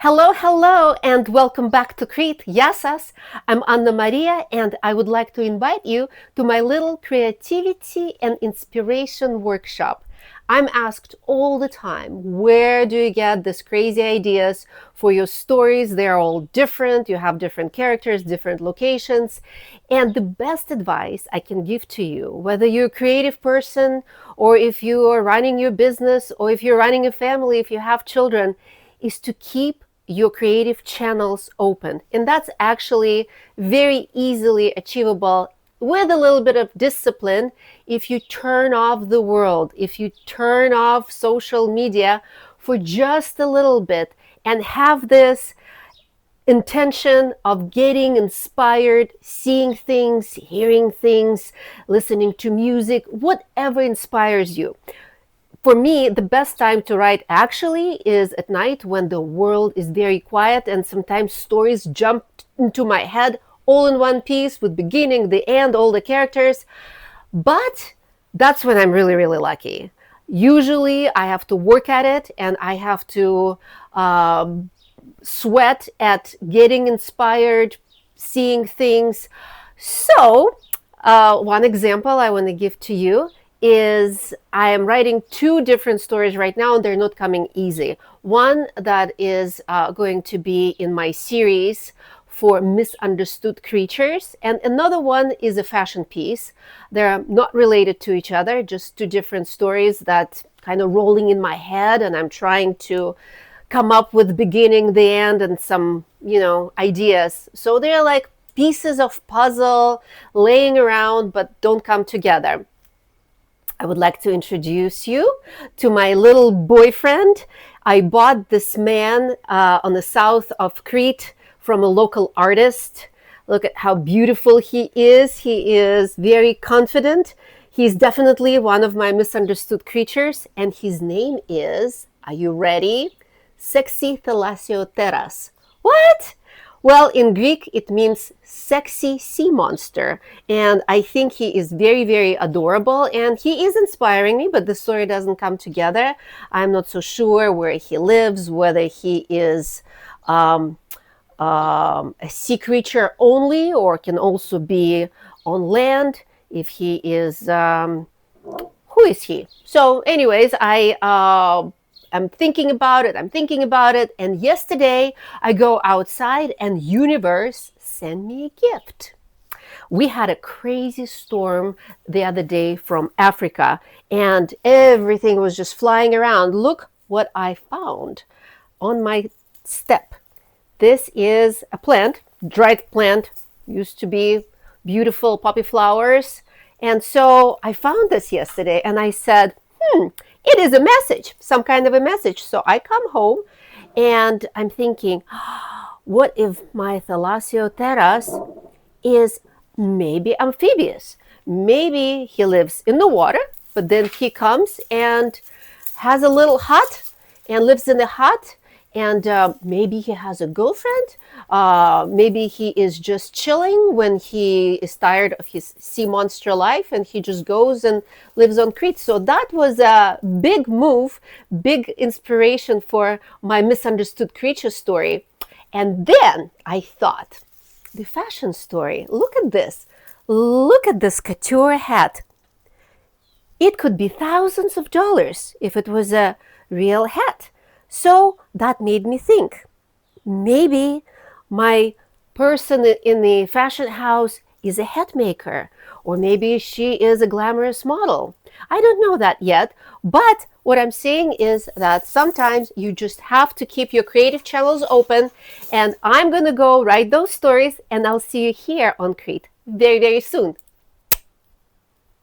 Hello, hello, and welcome back to Crete. Yasas. I'm Anna Maria, and I would like to invite you to my little creativity and inspiration workshop. I'm asked all the time, where do you get these crazy ideas for your stories? They're all different. You have different characters, different locations. And the best advice I can give to you, whether you're a creative person or if you are running your business or if you're running a family, if you have children, is to keep your creative channels open. And that's actually very easily achievable with a little bit of discipline if you turn off the world, if you turn off social media for just a little bit and have this intention of getting inspired, seeing things, hearing things, listening to music, whatever inspires you. For me, the best time to write actually is at night when the world is very quiet and sometimes stories jump into my head all in one piece with beginning, the end, all the characters. But that's when I'm really, really lucky. Usually I have to work at it and I have to sweat at getting inspired, seeing things. So one example I want to give to you is I am writing two different stories right now, and they're not coming easy. One that is going to be in my series for misunderstood creatures, and another one is a fashion piece. They're not related to each other, just two different stories that kind of rolling in my head, and I'm trying to come up with the beginning, the end, and some, ideas. So they're like pieces of puzzle laying around but don't come together. I would like to introduce you to my little boyfriend. I bought this man on the south of Crete from a local artist. Look at how beautiful he is. He is very confident. He's definitely one of my misunderstood creatures, and his name is, are you ready? Sexy Thalassioteras. What? Well, in Greek, it means sexy sea monster. And I think he is very, very adorable. And he is inspiring me, but the story doesn't come together. I'm not so sure where he lives, whether he is a sea creature only or can also be on land. If he is, who is he? So anyways, I'm thinking about it. And yesterday I go outside and universe sent me a gift. We had a crazy storm the other day from Africa and everything was just flying around. Look what I found on my step. This is a plant, dried plant, used to be beautiful poppy flowers. And so I found this yesterday and I said, it is a message, some kind of a message. So I come home and I'm thinking, what if my Thalassioteras is maybe amphibious? Maybe he lives in the water, but then he comes and has a little hut and lives in the hut. And maybe he has a girlfriend. Maybe he is just chilling when he is tired of his sea monster life and he just goes and lives on Crete. So that was a big move, big inspiration for my misunderstood creature story. And then I thought, the fashion story, look at this. Look at this couture hat. It could be thousands of dollars if it was a real hat. So that made me think, maybe my person in the fashion house is a hat maker, or maybe she is a glamorous model. I don't know that yet, but what I'm saying is that sometimes you just have to keep your creative channels open, and I'm going to go write those stories, and I'll see you here on Crete very, very soon.